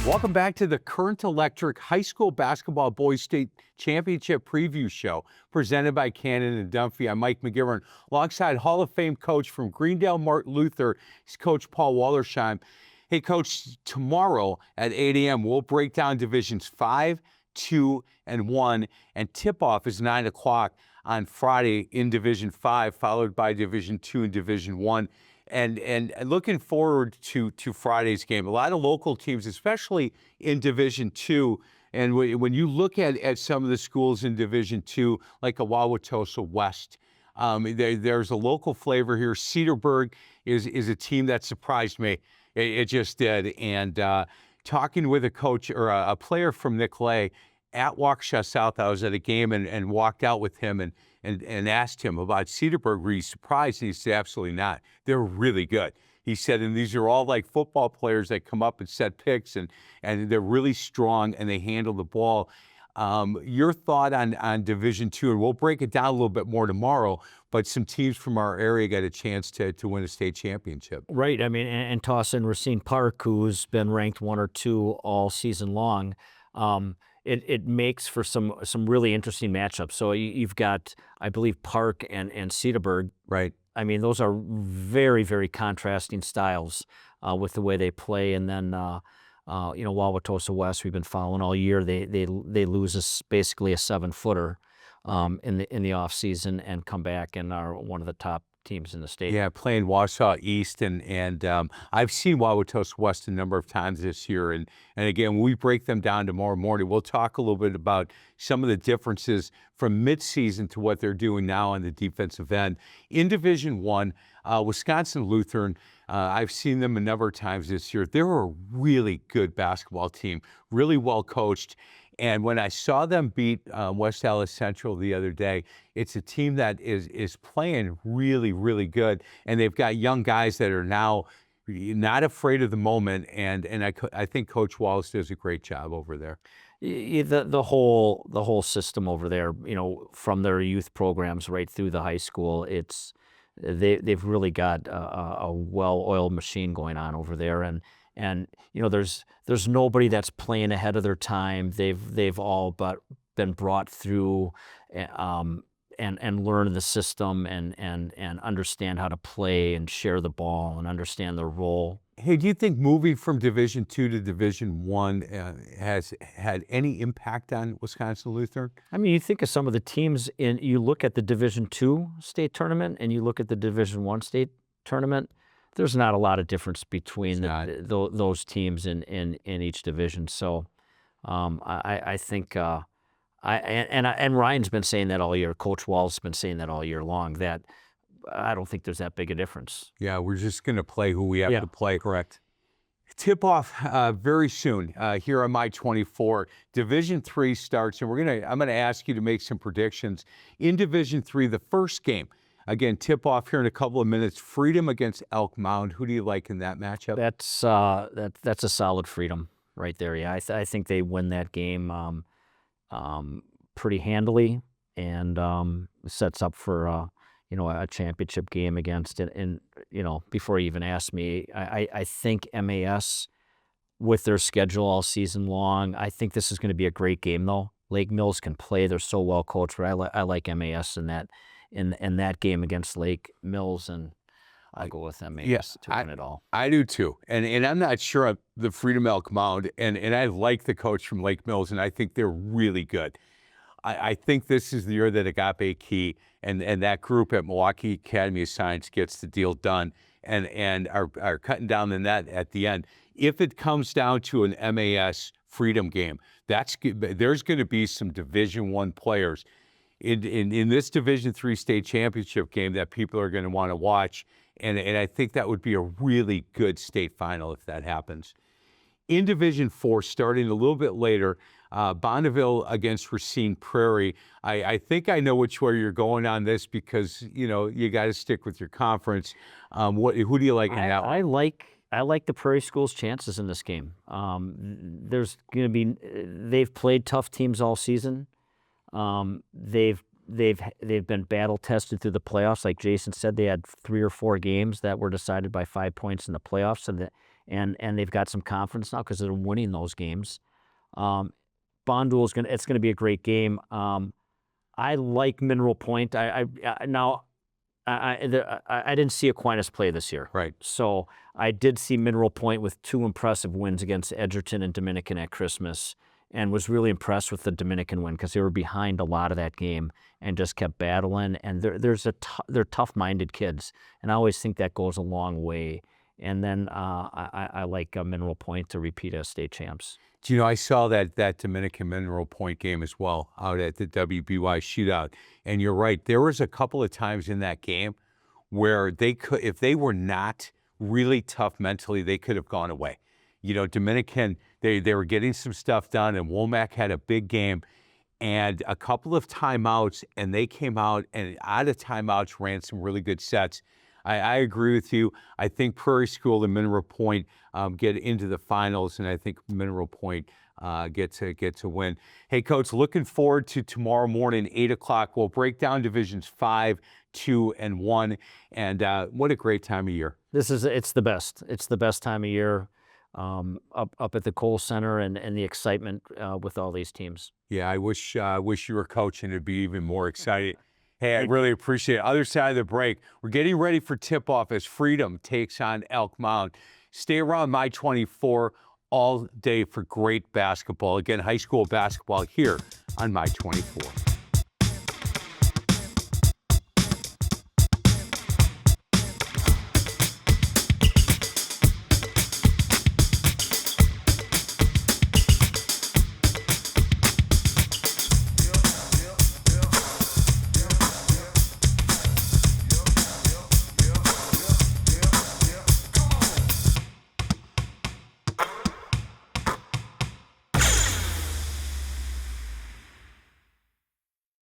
Welcome back to the Current Electric High School Basketball Boys State Championship Preview Show presented by Cannon and Dunphy. I'm Mike McGivern alongside Hall of Fame coach from Greendale Martin Luther. He's Coach Paul Wallersheim. Hey, Coach, tomorrow at 8 a.m. we'll break down Divisions 5, 2, and 1, and tip-off is 9 o'clock on Friday in Division 5, followed by Division 2 and Division 1. And looking forward to Friday's game. A lot of local teams, especially in Division II. And when you look at some of the schools in Division II, like a Wauwatosa West, there's a local flavor here. Cedarburg is a team that surprised me. It just did. And talking with a coach or a player from Nicolet at Waukesha South, I was at a game and walked out with him and asked him about Cedarburg. Were you surprised? And he said, absolutely not. They're really good. He said, and these are all like football players that come up and set picks, and they're really strong and they handle the ball. Your thought on Division II, and we'll break it down a little bit more tomorrow, but some teams from our area got a chance to win a state championship. Right. I mean, and toss in Racine Park, who's been ranked 1 or 2 all season long. It makes for some really interesting matchups. So you've got, I believe, Park and Cedarburg. Right. I mean, those are very, very contrasting styles with the way they play. And then, Wauwatosa West, we've been following all year. They lose basically a 7-footer in the off season and come back and are one of the top teams in the state. Yeah, playing Wausau East, and I've seen Wauwatosa West a number of times this year, and again, when we break them down tomorrow morning, we'll talk a little bit about some of the differences from midseason to what they're doing now on the defensive end. In Division I, Wisconsin Lutheran, I've seen them a number of times this year. They're a really good basketball team, really well coached. And when I saw them beat West Allis Central the other day, it's a team that is playing really, really good. And they've got young guys that are now not afraid of the moment. And I think Coach Wallace does a great job over there. The whole system over there, from their youth programs right through the high school, they've really got a well-oiled machine going on over there. And there's nobody that's playing ahead of their time. They've all but been brought through and learn the system and understand how to play and share the ball and understand their role. Hey, do you think moving from Division II to Division I has had any impact on Wisconsin Lutheran? I mean, you think of some of the teams you look at the Division II state tournament and you look at the Division I state tournament. There's not a lot of difference between those teams in each division. So I think and Ryan's been saying that all year. Coach Wall's been saying that all year long, that I don't think there's that big a difference. Yeah, we're just going to play who we have to play. Correct. Tip-off very soon here on My24. Division III starts, and I'm going to ask you to make some predictions. In Division III, the first game, again, tip-off here in a couple of minutes, Freedom against Elk Mound. Who do you like in that matchup? That's a solid Freedom right there. Yeah, I think they win that game pretty handily, and sets up for a championship game against it. And before you even ask me, I think MAS, with their schedule all season long, I think this is going to be a great game though. Lake Mills can play; they're so well coached. But I like MAS in that game against Lake Mills, and I'll go with MAS to win it all. I do too, and I'm not sure of the Freedom Elk Mound, and I like the coach from Lake Mills, and I think they're really good. I think this is the year that Agape Key and that group at Milwaukee Academy of Science gets the deal done and are cutting down the net at the end. If it comes down to an MAS Freedom game, there's going to be some Division I players in this Division III state championship game that people are going to want to watch, and I think that would be a really good state final if that happens. In Division IV, starting a little bit later, Bonneville against Racine Prairie. I think I know which way you're going on this because you got to stick with your conference. Who do you like in that one? I like the Prairie Schools' chances in this game. There's going to be they've played tough teams all season. They've been battle tested through the playoffs. Like Jason said, they had 3 or 4 games that were decided by 5 points in the playoffs, and they've got some confidence now because they're winning those games. Bondul it's gonna be a great game. I like Mineral Point. I didn't see Aquinas play this year. Right. So I did see Mineral Point with 2 impressive wins against Edgerton and Dominican at Christmas, and was really impressed with the Dominican win because they were behind a lot of that game and just kept battling. And they're tough-minded kids, and I always think that goes a long way. And then I like Mineral Point to repeat as state champs. Do you know, I saw that Dominican Mineral Point game as well out at the WBY shootout. And you're right, there was a couple of times in that game where they could, if they were not really tough mentally, they could have gone away. You know, Dominican, they were getting some stuff done, and Womack had a big game and a couple of timeouts, and they came out and out of timeouts ran some really good sets. I agree with you. I think Prairie School and Mineral Point get into the finals, and I think Mineral Point get to win. Hey, Coach, looking forward to tomorrow morning, 8 o'clock. We'll break down divisions 5, 2, and 1, and what a great time of year. It's the best. It's the best time of year up at the Kohl Center, and the excitement with all these teams. Yeah, I wish you were coaching. It'd be even more exciting. Hey, I really appreciate it. Other side of the break, we're getting ready for tip-off as Freedom takes on Elk Mound. Stay around My 24 all day for great basketball. Again, high school basketball here on My 24.